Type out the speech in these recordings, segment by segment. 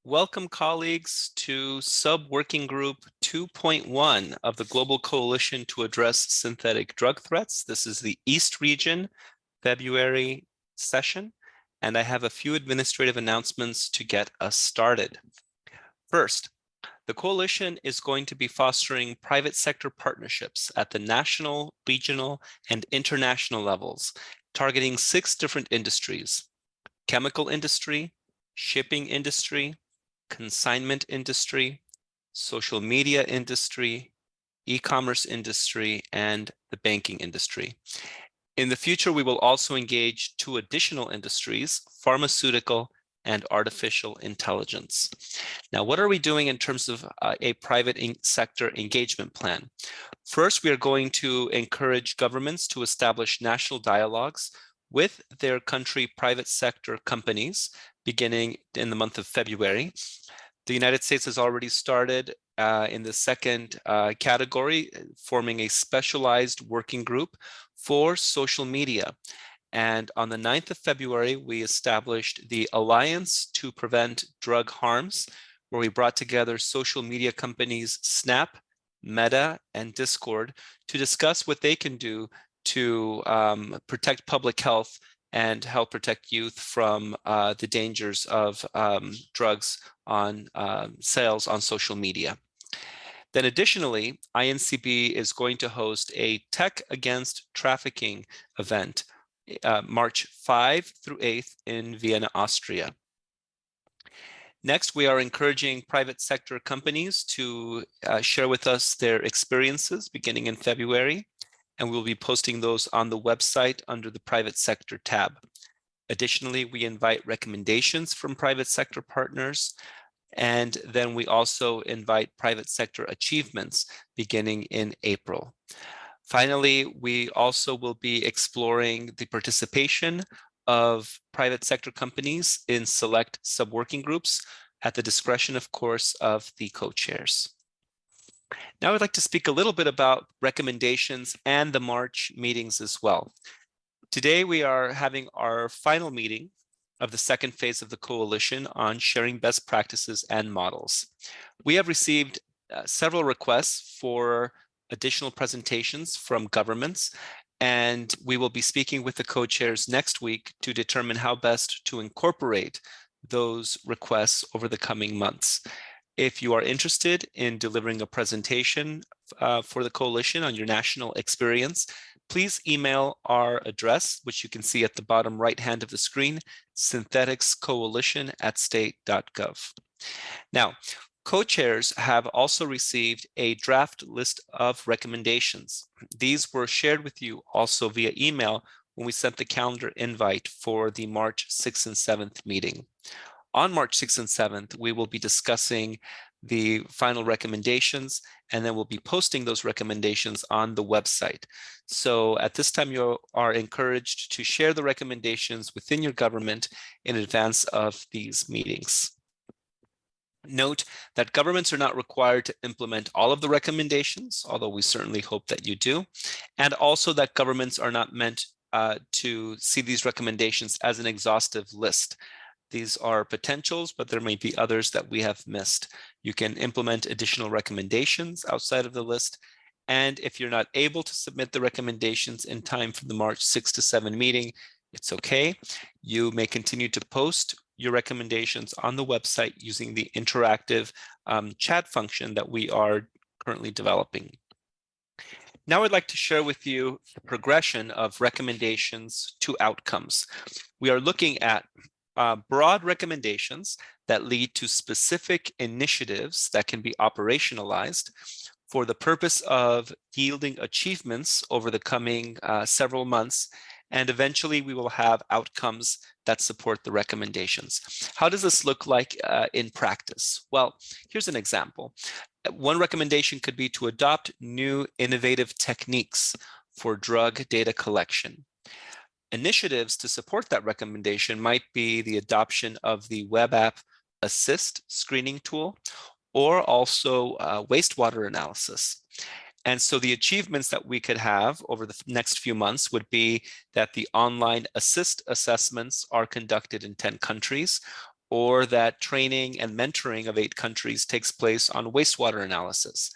Welcome, colleagues, to Sub-Working Group 2.1 of the Global Coalition to Address Synthetic Drug Threats. This is the East Region February session, and I have a few administrative announcements to get us started. First, the coalition is going to be fostering private sector partnerships at the national, regional, and international levels, targeting 6 different industries: chemical industry, shipping industry, consignment industry, social media industry, e-commerce industry, and the banking industry. In the future, we will also engage 2 additional industries: pharmaceutical and artificial intelligence. Now, what are we doing in terms of a private sector engagement plan? First, we are going to encourage governments to establish national dialogues with their country private sector companies beginning in the month of February. The United States has already started in the second category, forming a specialized working group for social media. And on the 9th of February, we established the Alliance to Prevent Drug Harms, where we brought together social media companies Snap, Meta, and Discord to discuss what they can do to protect public health and help protect youth from the dangers of drugs on sales on social media. Then additionally, INCB is going to host a Tech Against Trafficking event March 5 through 8th in Vienna, Austria. Next, we are encouraging private sector companies to share with us their experiences beginning in February, and we'll be posting those on the website under the private sector tab. Additionally, we invite recommendations from private sector partners, and then we also invite private sector achievements beginning in April. Finally, we also will be exploring the participation of private sector companies in select sub-working groups at the discretion, of course, of the co-chairs. Now I'd like to speak a little bit about recommendations and the March meetings as well. Today we are having our final meeting of the second phase of the coalition on sharing best practices and models. We have received several requests for additional presentations from governments, and we will be speaking with the co-chairs next week to determine how best to incorporate those requests over the coming months. If you are interested in delivering a presentation for the coalition on your national experience, please email our address, which you can see at the bottom right hand of the screen, syntheticscoalition@state.gov. Now, co-chairs have also received a draft list of recommendations. These were shared with you also via email when we sent the calendar invite for the March 6th and 7th meeting. On March 6th and 7th, we will be discussing the final recommendations, and then we'll be posting those recommendations on the website. So at this time, you are encouraged to share the recommendations within your government in advance of these meetings. Note that governments are not required to implement all of the recommendations, although we certainly hope that you do, and also that governments are not meant to see these recommendations as an exhaustive list. These are potentials, but there may be others that we have missed. You can implement additional recommendations outside of the list, and if you're not able to submit the recommendations in time for the March 6 to 7 meeting, it's okay. You may continue to post your recommendations on the website using the interactive chat function that we are currently developing. Now I'd like to share with you the progression of recommendations to outcomes. We are looking at broad recommendations that lead to specific initiatives that can be operationalized for the purpose of yielding achievements over the coming several months. And eventually we will have outcomes that support the recommendations. How does this look like in practice? Well, here's an example. One recommendation could be to adopt new innovative techniques for drug data collection. Initiatives to support that recommendation might be the adoption of the web app Assist screening tool, or also wastewater analysis. And so the achievements that we could have over the next few months would be that the online assist assessments are conducted in 10 countries, or that training and mentoring of 8 countries takes place on wastewater analysis.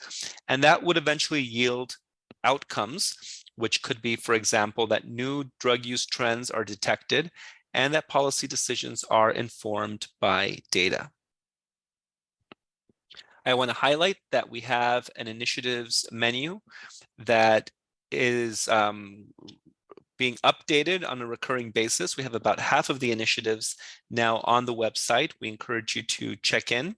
And that would eventually yield outcomes, which could be, for example, that new drug use trends are detected and that policy decisions are informed by data. I want to highlight that we have an initiatives menu that is being updated on a recurring basis. We have about half of the initiatives now on the website. We encourage you to check in.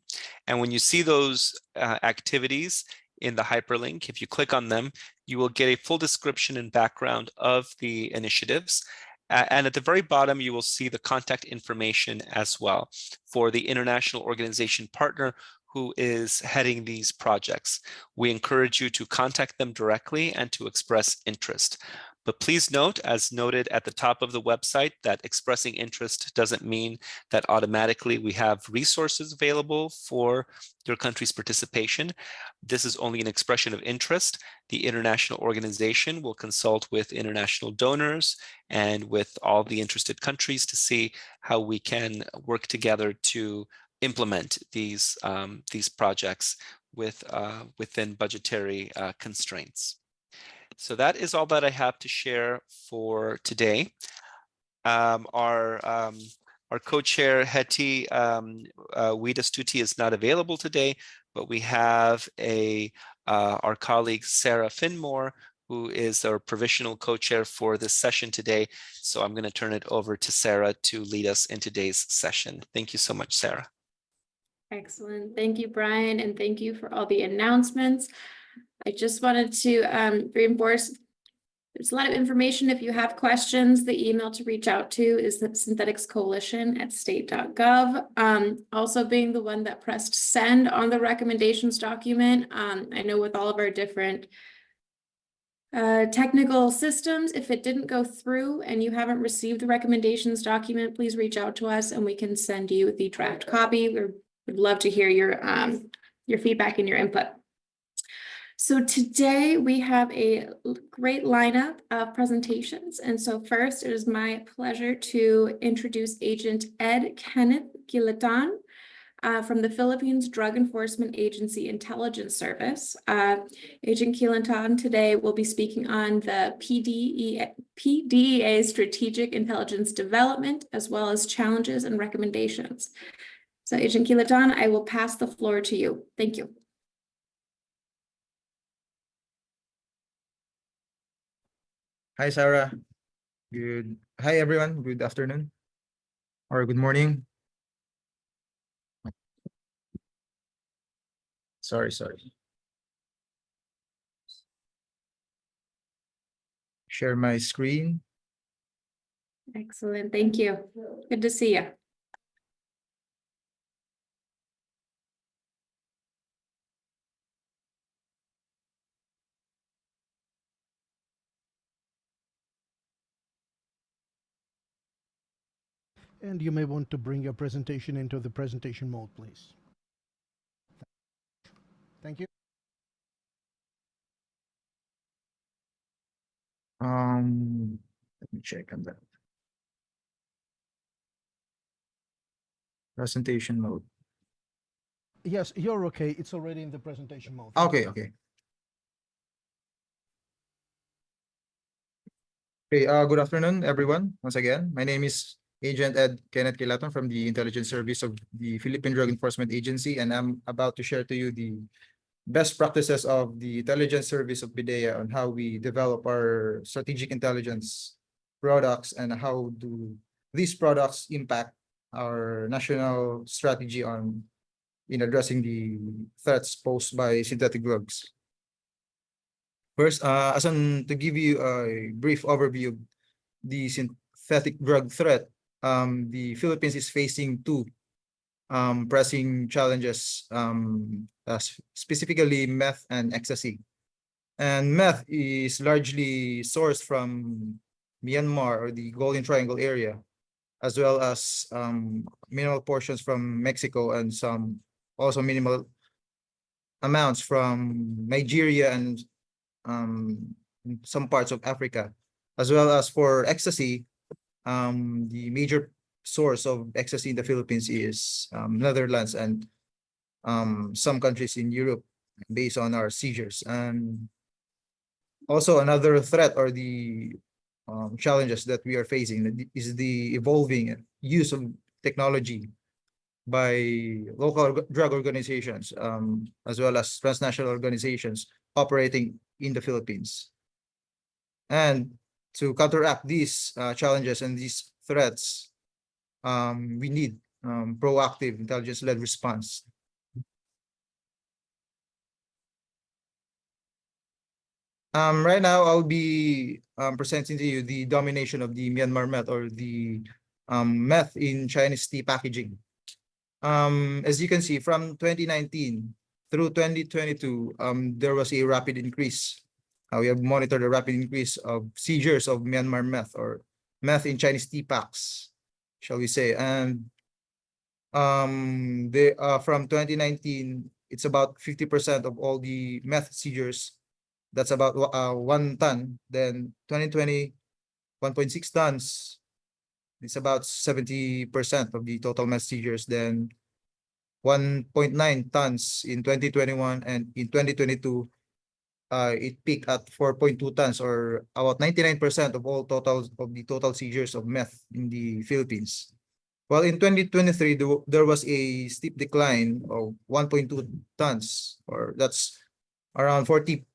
And when you see those activities in the hyperlink, if you click on them, you will get a full description and background of the initiatives. And at the very bottom, you will see the contact information as well for the international organization partner who is heading these projects. We encourage you to contact them directly and to express interest. But please note, as noted at the top of the website, that expressing interest doesn't mean that automatically we have resources available for your country's participation. This is only an expression of interest. The international organization will consult with international donors and with all the interested countries to see how we can work together to implement these projects within budgetary constraints. So that is all that I have to share for today. Our co-chair Hetty Weedastuti is not available today, but we have our colleague Sarah Finmore, who is our provisional co-chair for this session today. So I'm going to turn it over to Sarah to lead us in today's session. Thank you so much, Sarah. Excellent. Thank you, Brian, and thank you for all the announcements. I just wanted to reinforce there's a lot of information. If you have questions, the email to reach out to is the syntheticscoalition@state.gov. Also being the one that pressed send on the recommendations document. I know with all of our different technical systems, if it didn't go through and you haven't received the recommendations document, please reach out to us and we can send you the draft copy. We'd love to hear your feedback and your input. So today we have a great lineup of presentations. And so first, it is my pleasure to introduce Agent Kenneth Quilaton from the Philippines Drug Enforcement Agency Intelligence Service. Agent Quilaton today will be speaking on the PDEA Strategic Intelligence Development, as well as challenges and recommendations. So Agent Quilaton, I will pass the floor to you. Thank you. Hi, Sarah. Hi, everyone. Good afternoon or good morning. Sorry. Share my screen. Excellent. Thank you. Good to see you. And you may want to bring your presentation into the presentation mode, please. Thank you. Let me check on that. Presentation mode. Yes, you're okay. It's already in the presentation mode. Okay. Good afternoon, everyone. Once again, my name is Agent Kenneth Quilaton from the Intelligence Service of the Philippine Drug Enforcement Agency, and I'm about to share to you the best practices of the Intelligence Service of PDEA on how we develop our strategic intelligence products and how do these products impact our national strategy in addressing the threats posed by synthetic drugs. First, to give you a brief overview of the synthetic drug threat, the Philippines is facing two pressing challenges, specifically meth and ecstasy. And meth is largely sourced from Myanmar or the Golden Triangle area, as well as minimal portions from Mexico and some also minimal amounts from Nigeria and some parts of Africa, as well as for ecstasy. The major source of ecstasy in the Philippines is Netherlands and some countries in Europe based on our seizures. And also another threat or the challenges that we are facing is the evolving use of technology by local drug organizations, as well as transnational organizations operating in the Philippines. And to counteract these challenges and these threats, we need proactive intelligence-led response. Right now, I'll be presenting to you the domination of the Myanmar meth or the meth in Chinese tea packaging. As you can see, from 2019 through 2022, there was a rapid increase. We have monitored a rapid increase of seizures of Myanmar meth or meth in Chinese tea packs, shall we say. And from 2019, it's about 50% of all the meth seizures. That's about 1 ton. Then 2020, 1.6 tons. It's about 70% of the total meth seizures. Then 1.9 tons in 2021, and in 2022, it peaked at 4.2 tons, or about 99% of all the total seizures of meth in the Philippines. Well, in 2023, there was a steep decline of 1.2 tons, or that's around 48%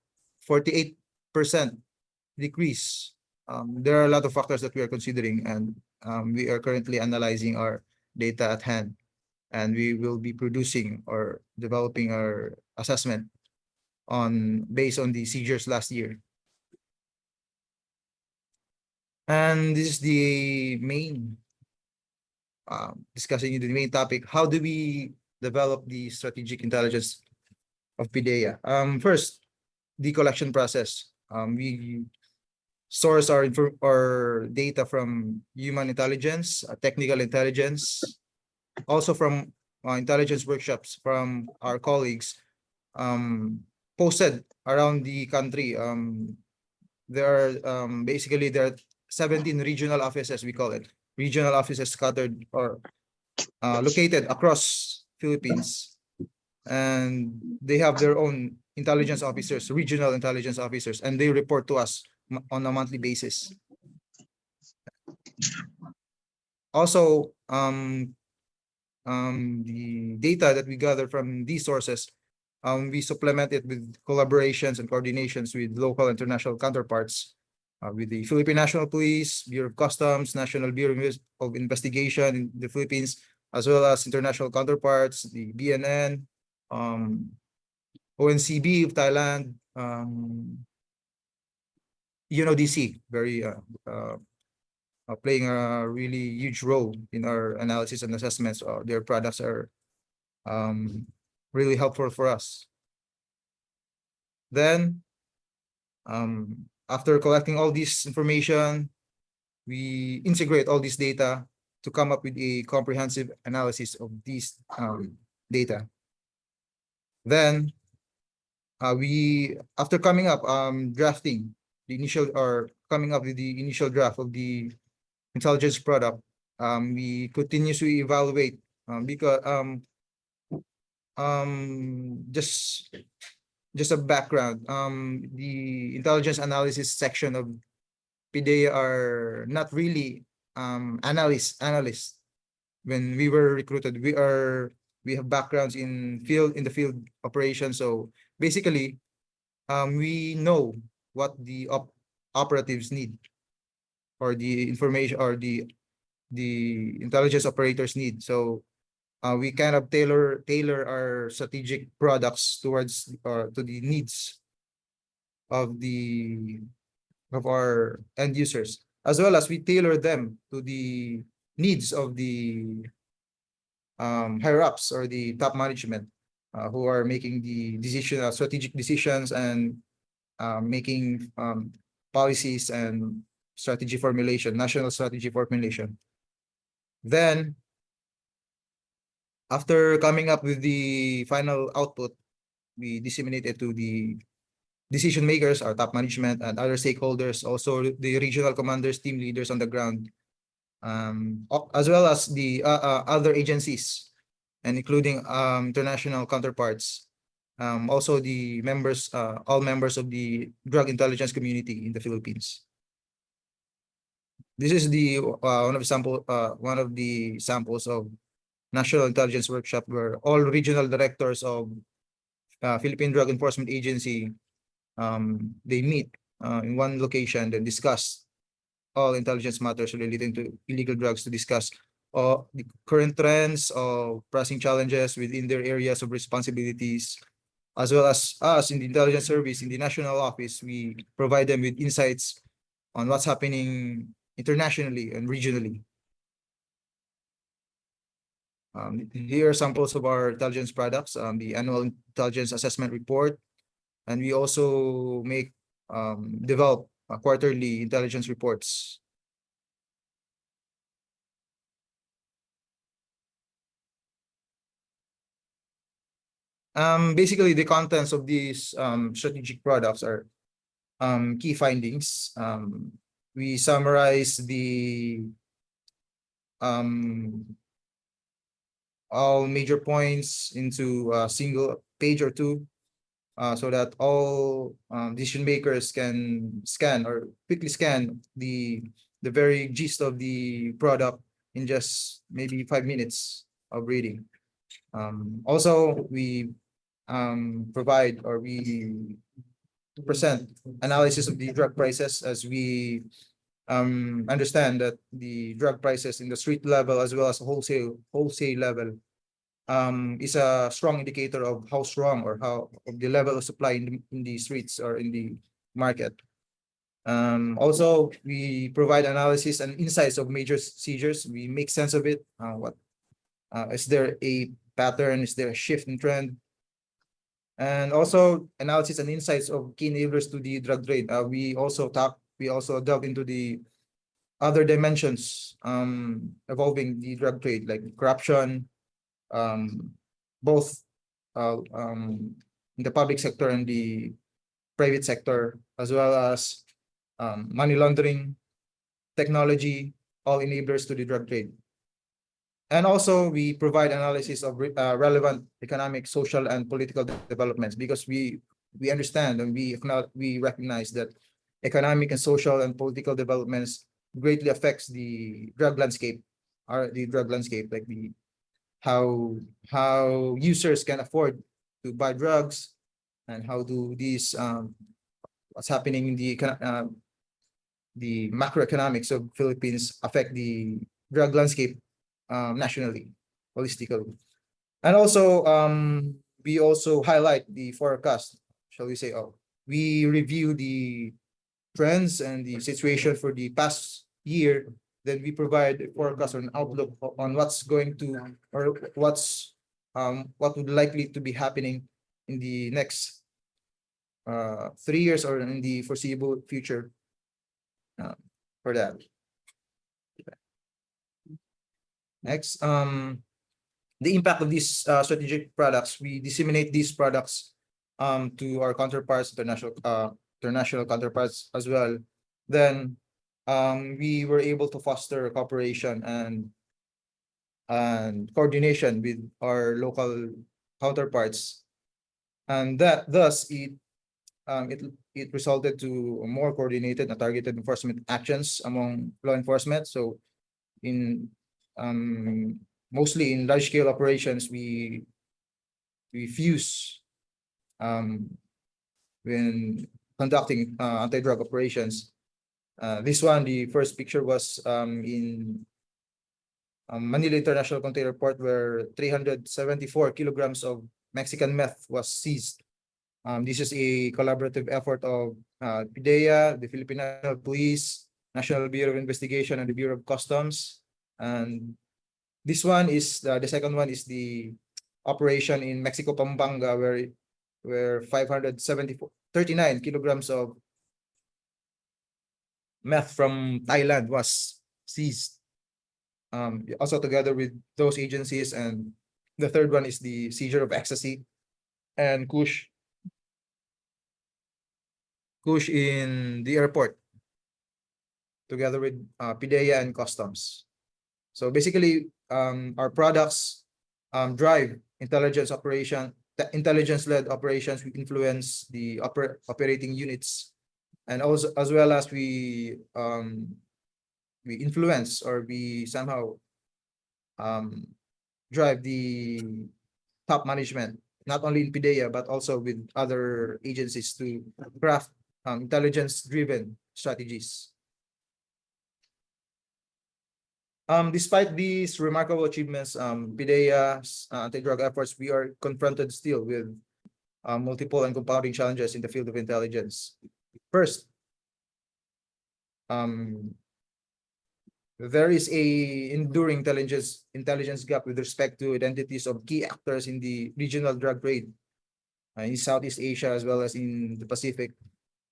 decrease. There are a lot of factors that we are considering, and we are currently analyzing our data at hand, and we will be producing or developing our assessment based on the seizures last year. And this is the main discussing the main topic. How do we develop the strategic intelligence of PDEA? First, the collection process. We source our data from human intelligence, technical intelligence, also from intelligence workshops from our colleagues posted around the country. There are 17 regional offices, we call it. Regional offices scattered or located across Philippines. And they have their own intelligence officers, regional intelligence officers, and they report to us on a monthly basis. Also, the data that we gather from these sources, we supplement it with collaborations and coordinations with local international counterparts, with the Philippine National Police, Bureau of Customs, National Bureau of Investigation in the Philippines, as well as international counterparts, the BNN, ONCB of Thailand, UNODC, very playing a really huge role in our analysis and assessments. Their products are really helpful for us. Then, after collecting all this information, we integrate all this data to come up with a comprehensive analysis of these data. Then, after coming up, drafting the initial or coming up with the initial draft of the intelligence product, we continuously evaluate because just a background, the intelligence analysis section of PDEA are not really analysts. When we were recruited, we have backgrounds in the field operations. So basically, we know what the operatives need, or the information, or the intelligence operators need. So we kind of tailor our strategic products towards to the needs of our end users, as well as we tailor them to the needs of the higher ups or the top management, who are making the strategic decisions and making policies and strategy formulation, national strategy formulation. Then, after coming up with the final output, we disseminate it to the decision makers, our top management, and other stakeholders, also the regional commanders, team leaders on the ground, as well as the other agencies, and including international counterparts. Also the members, all members of the drug intelligence community in the Philippines. This is the one of the samples of National Intelligence Workshop, where all regional directors of Philippine Drug Enforcement Agency, they meet in one location and discuss all intelligence matters relating to illegal drugs, to discuss the current trends of pressing challenges within their areas of responsibilities, as well as us in the intelligence service in the national office. We provide them with insights on what's happening internationally and regionally. Here are samples of our intelligence products, the annual intelligence assessment report, and we also develop quarterly intelligence reports. Basically, the contents of these strategic products are key findings. We summarize the all major points into a single page or two, so that all decision makers can scan or quickly scan the very gist of the product in just maybe 5 minutes of reading. Also, we provide, or we present analysis of the drug prices, as we understand that the drug prices in the street level as well as wholesale level is a strong indicator of how strong or how of the level of supply in the streets or in the market. Also, we provide analysis and insights of major seizures. We make sense of it. Is there a pattern? Is there a shift in trend? And also analysis and insights of key enablers to the drug trade. We also delve into the other dimensions involving the drug trade, like corruption, both in the public sector and the private sector, as well as money laundering, technology, all enablers to the drug trade. And also, we provide analysis of relevant economic, social, and political developments, because we understand and we recognize that economic and social and political developments greatly affects the drug landscape, like how users can afford to buy drugs, and how do these what's happening in the macroeconomics of Philippines affect the drug landscape nationally, holistically. And also, we also highlight the forecast, shall we say, we review the trends and the situation for the past year. Then we provide a forecast or an outlook on what's going to, or what would likely to be happening in the next 3 years or in the foreseeable future for that. Next, the impact of these strategic products. We disseminate these products to our counterparts, international counterparts as well. Then we were able to foster cooperation and coordination with our local counterparts, and that thus it resulted to more coordinated and targeted enforcement actions among law enforcement. So in mostly in large scale operations, we fuse when conducting anti-drug operations. This one, the first picture was in Manila International Container Port, where 374 kilograms of Mexican meth was seized. This is a collaborative effort of PIDEA, the Philippine National Police, National Bureau of Investigation, and the Bureau of Customs. And this one is the second one is the operation in Mexico, Pampanga, where 39 kilograms of meth from Thailand was seized. Also together with those agencies. And the third one is the seizure of ecstasy and kush in the airport, together with PIDEA and Customs. So basically, our products drive intelligence-led operations. We influence the operating units, and also as well as we influence or we somehow drive the top management, not only in PIDEA, but also with other agencies to craft intelligence-driven strategies. Despite these remarkable achievements, PIDEA's anti-drug efforts, we are confronted still with multiple and compounding challenges in the field of intelligence. First, there is a enduring intelligence gap with respect to identities of key actors in the regional drug trade in Southeast Asia as well as in the Pacific.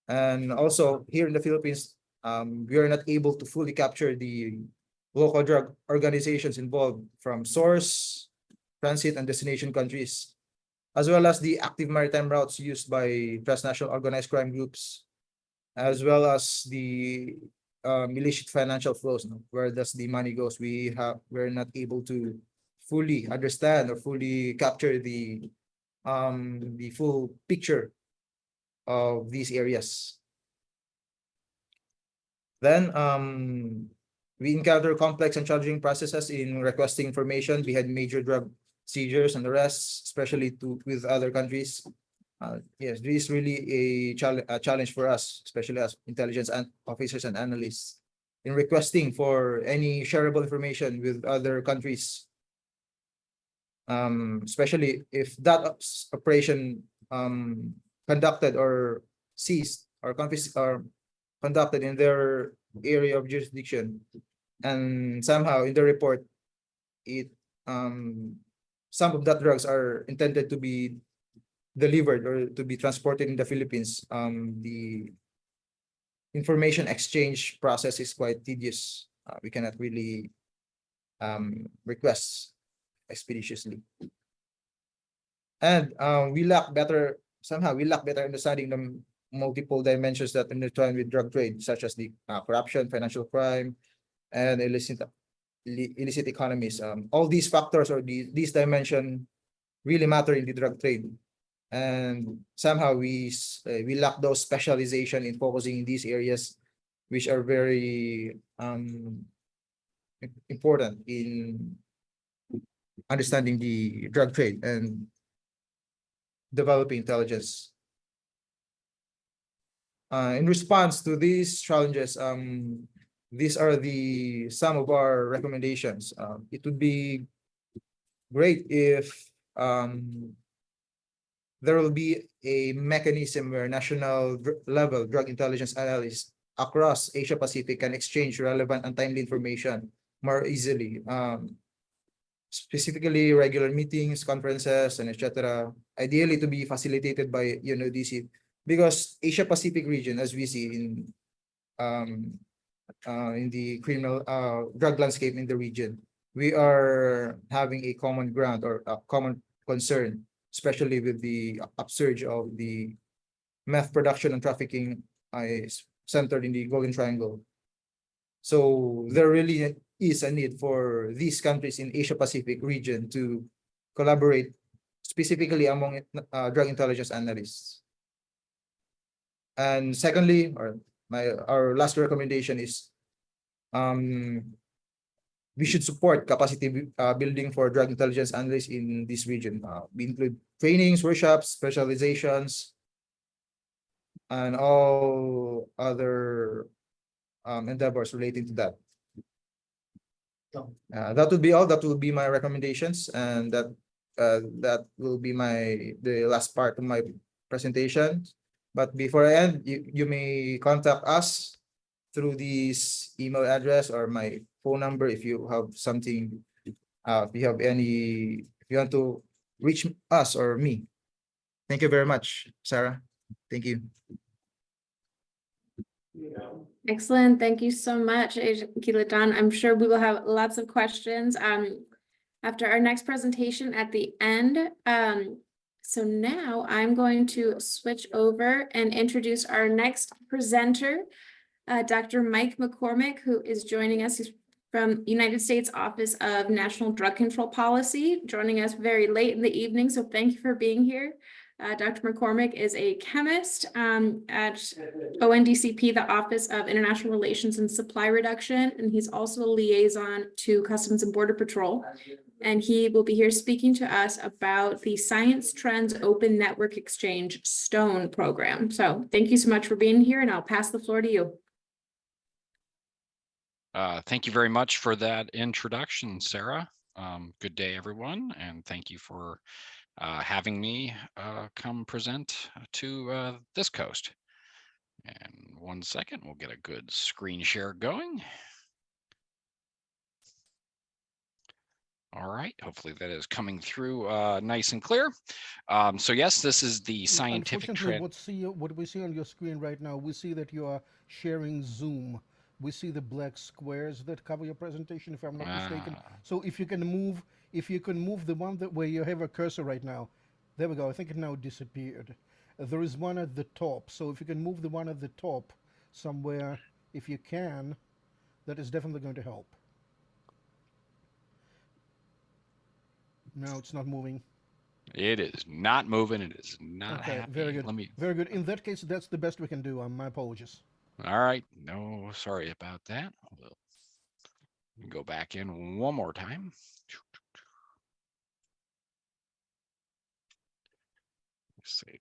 And also here in the Philippines, we are not able to fully capture the local drug organizations involved from source, transit, and destination countries, as well as the active maritime routes used by transnational organized crime groups, as well as the illicit financial flows. Where does the money goes? We're not able to fully understand or fully capture the full picture of these areas. Then we encounter complex and challenging processes in requesting information. We had major drug seizures and arrests, especially with other countries. Yes, this is really a challenge for us, especially as intelligence officers and analysts, in requesting for any shareable information with other countries. Especially if that operation conducted or seized or conducted in their area of jurisdiction, and somehow in the report some of that drugs are intended to be delivered or to be transported in the Philippines. The information exchange process is quite tedious. We cannot really request expeditiously, and we lack better understanding the multiple dimensions that intertwine with drug trade, such as the corruption, financial crime, and illicit economies. All these factors or these dimensions really matter in the drug trade, and somehow we lack those specialization in focusing in these areas, which are very important in understanding the drug trade and developing intelligence. In response to these challenges, these are some of our recommendations. It would be great if there will be a mechanism where national level drug intelligence analysts across Asia Pacific can exchange relevant and timely information more easily. Specifically, regular meetings, conferences, and etc. Ideally to be facilitated by UNODC, because Asia Pacific region, as we see in the criminal drug landscape in the region, we are having a common ground or a common concern, especially with the upsurge of the meth production and trafficking centered in the Golden Triangle. So there really is a need for these countries in Asia Pacific region to collaborate, specifically among drug intelligence analysts. And secondly, our last recommendation is we should support capacity building for drug intelligence analysts in this region. We include trainings, workshops, specializations, and all other endeavors relating to that. That would be all. That will be my recommendations, and that will be the last part of my presentation. But before I end, you may contact us through this email address or my phone number if you have something. If you want to reach us or me. Thank you very much, Sarah. Thank you. Excellent. Thank you so much, Agent Quilaton. I'm sure we will have lots of questions after our next presentation at the end. So now I'm going to switch over and introduce our next presenter, Dr. Mike McCormick, who is joining us. He's from United States Office of National Drug Control Policy, joining us very late in the evening, so thank you for being here. Dr. McCormick is a chemist at ONDCP, the Office of International Relations and Supply Reduction, and he's also a liaison to Customs and Border Patrol. And he will be here speaking to us about the Science Trends Open Network Exchange STONE program. So thank you so much for being here, and I'll pass the floor to you. Thank you very much for that introduction, Sarah. Good day, everyone, and thank you for having me come present to this coast. And 1 second, we'll get a good screen share going. All right, hopefully that is coming through nice and clear. So yes, this is the scientific trend. What we see on your screen right now, we see that you are sharing Zoom. We see the black squares that cover your presentation, if I'm not mistaken. So if you can move the one where you have a cursor right now, there we go. I think it now disappeared. There is one at the top. So if you can move the one at the top somewhere, if you can, that is definitely going to help. No, it's not moving. It is not moving. It is not Okay, happy. very good. Very good. In that case, that's the best we can do. My apologies. All right. No, sorry about that. We'll go back in one more time.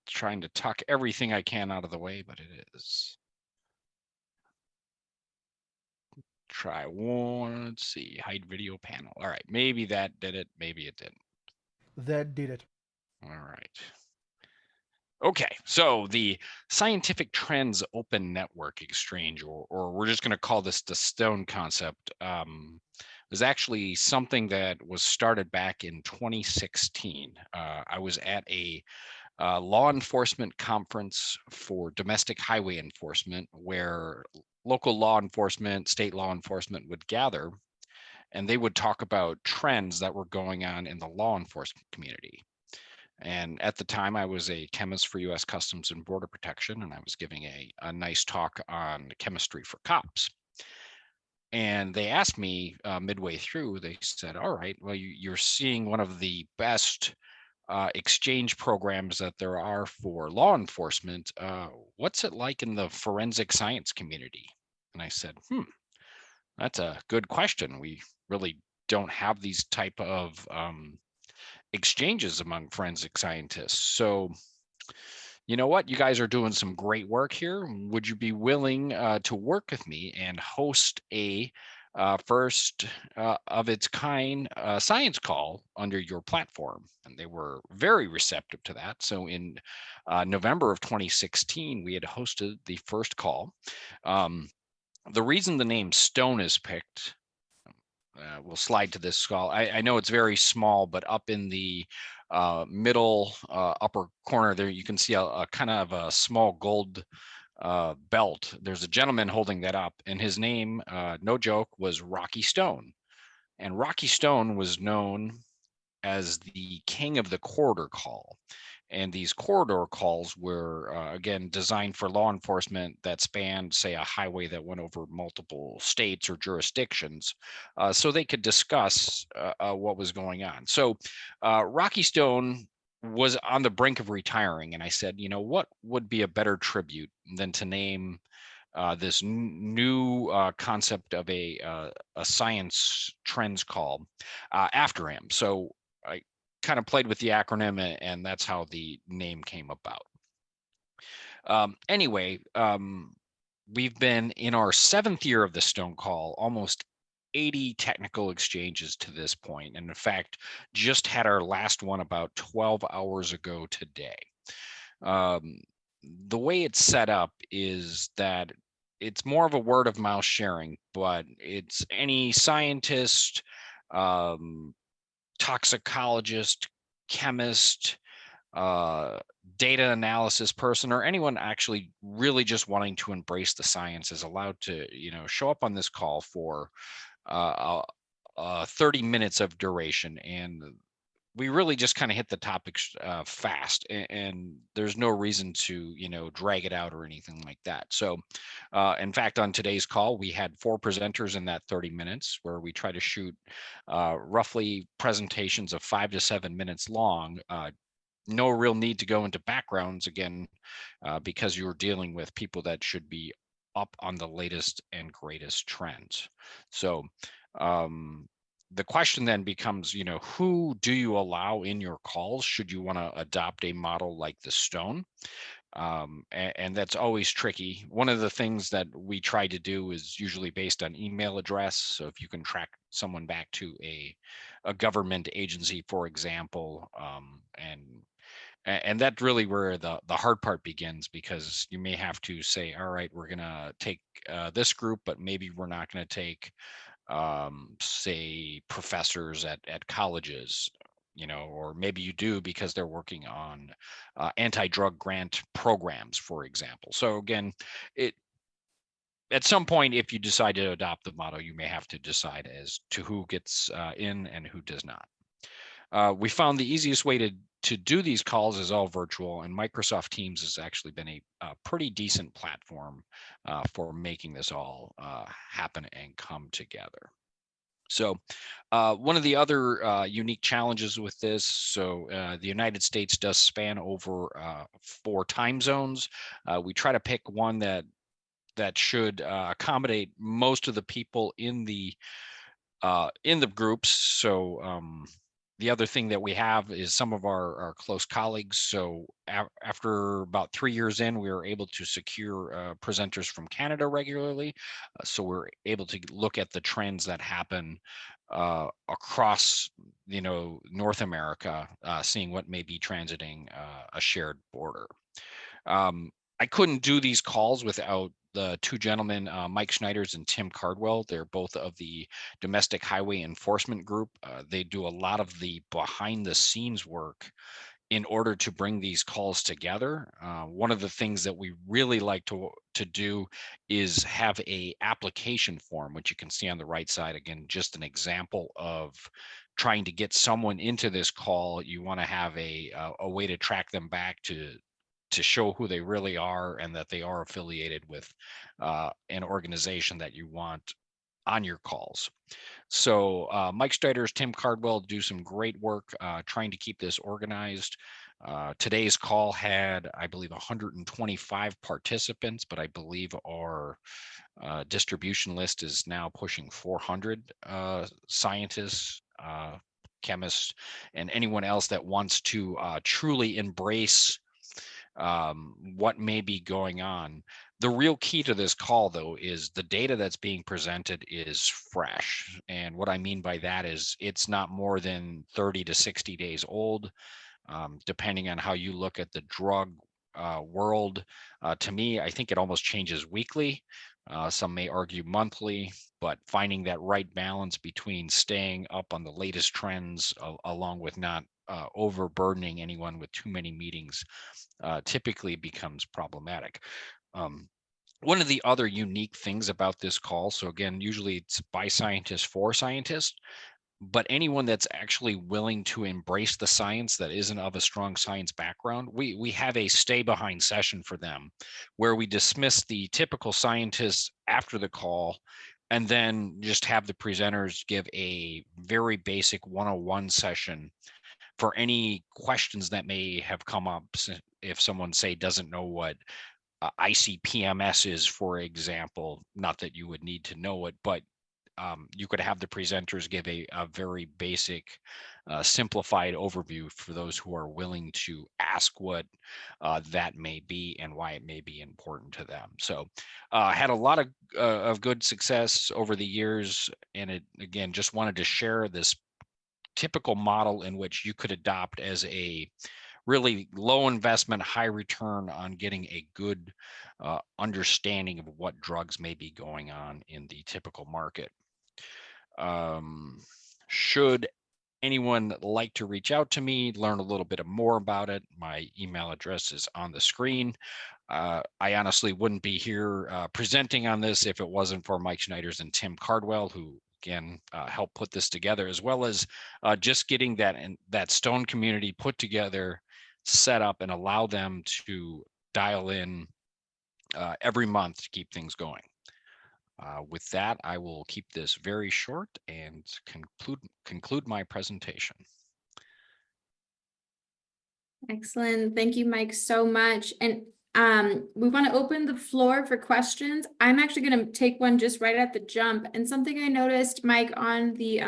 Trying to tuck everything I can out of the way, but it is. Try one. Let's see. Hide video panel. All right. Maybe that did it. Maybe it didn't. That did it. All right. Okay, so the Scientific Trends Open Network Exchange, or we're just going to call this the STONE concept, was actually something that was started back in 2016. I was at a law enforcement conference for domestic highway enforcement, where local law enforcement, state law enforcement would gather, and they would talk about trends that were going on in the law enforcement community. And at the time, I was a chemist for U.S. Customs and Border Protection, and I was giving a nice talk on chemistry for cops. And they asked me midway through, they said, all right, well, you're seeing one of the best exchange programs that there are for law enforcement. What's it like in the forensic science community? And I said, that's a good question. We really don't have these type of exchanges among forensic scientists. So, you know what? You guys are doing some great work here. Would you be willing to work with me and host a first of its kind science call under your platform? And they were very receptive to that. So in November of 2016, we had hosted the first call. The reason the name STONE is picked, we'll slide to this call. I know it's very small, but up in the middle upper corner there, you can see a kind of a small gold belt. There's a gentleman holding that up, and his name, no joke, was Rocky Stone. And Rocky Stone was known as the king of the corridor call. And these corridor calls were, again, designed for law enforcement that spanned, say, a highway that went over multiple states or jurisdictions, so they could discuss what was going on. So Rocky Stone was on the brink of retiring. And I said, you know, what would be a better tribute than to name this new concept of a science trends call after him? So I kind of played with the acronym, and that's how the name came about. Anyway, we've been in our 7th year of the STONE call, almost 80 technical exchanges to this point. And in fact, just had our last one about 12 hours ago today. The way it's set up is that it's more of a word of mouth sharing, but it's any scientist, toxicologist, chemist, data analysis person, or anyone actually really just wanting to embrace the science is allowed to, you know, show up on this call for 30 minutes of duration. And we really just kind of hit the topics fast, and there's no reason to, drag it out or anything like that. So in fact, on today's call, we had 4 presenters in that 30 minutes, where we try to shoot roughly presentations of 5 to 7 minutes long. No real need to go into backgrounds again, because you're dealing with people that should be up on the latest and greatest trends. So the question then becomes, who do you allow in your calls should you want to adopt a model like the Stone? And that's always tricky. One of the things that we try to do is usually based on email address. So if you can track someone back to a government agency, for example, and that's really where the hard part begins, because you may have to say, all right, we're going to take this group, but maybe we're not going to take say professors at colleges, or maybe you do because they're working on anti-drug grant programs, for example. So again, at some point, if you decide to adopt the model, you may have to decide as to who gets in and who does not. We found the easiest way to do these calls is all virtual, and Microsoft Teams has actually been a pretty decent platform for making this all happen and come together. So one of the other unique challenges with this, so the United States does span over 4 time zones. We try to pick one that should accommodate most of the people in the groups. So the other thing that we have is some of our close colleagues. So after about 3 years in, we were able to secure presenters from Canada regularly. So we're able to look at the trends that happen across, North America, seeing what may be transiting a shared border. I couldn't do these calls without the 2 gentlemen, Mike Schneiders and Tim Cardwell. They're both of the Domestic Highway Enforcement Group. They do a lot of the behind the scenes work in order to bring these calls together. One of the things that we really like to do is have a application form, which you can see on the right side. Again, just an example of trying to get someone into this call. You want to have a way to track them back to show who they really are and that they are affiliated with an organization that you want on your calls. So Mike Striders, Tim Cardwell do some great work trying to keep this organized. Today's call had, I believe, 125 participants, but I believe our distribution list is now pushing 400 scientists, chemists, and anyone else that wants to truly embrace what may be going on. The real key to this call, though, is the data that's being presented is fresh. And what I mean by that is it's not more than 30 to 60 days old, depending on how you look at the drug world. To me, I think it almost changes weekly. Some may argue monthly, but finding that right balance between staying up on the latest trends along with not overburdening anyone with too many meetings typically becomes problematic. One of the other unique things about this call, so again, usually it's by scientists for scientists, but anyone that's actually willing to embrace the science that isn't of a strong science background, we have a stay behind session for them where we dismiss the typical scientists after the call and then just have the presenters give a very basic 101 session for any questions that may have come up. If someone, say, doesn't know what ICP-MS is, for example, not that you would need to know it, but you could have the presenters give a very basic, simplified overview for those who are willing to ask what that may be and why it may be important to them. So had a lot of good success over the years. And it, again, just wanted to share this typical model in which you could adopt as a really low investment, high return on getting a good understanding of what drugs may be going on in the typical market. Should anyone like to reach out to me, learn a little bit more about it, my email address is on the screen. I honestly wouldn't be here presenting on this if it wasn't for Mike Schneiders and Tim Cardwell, who again, help put this together, as well as just getting that Stone community put together, set up, and allow them to dial in every month to keep things going. With that, I will keep this very short and conclude my presentation. Excellent. Thank you, Mike, so much. And we want to open the floor for questions. I'm actually going to take one just right at the jump. And something I noticed, Mike, on the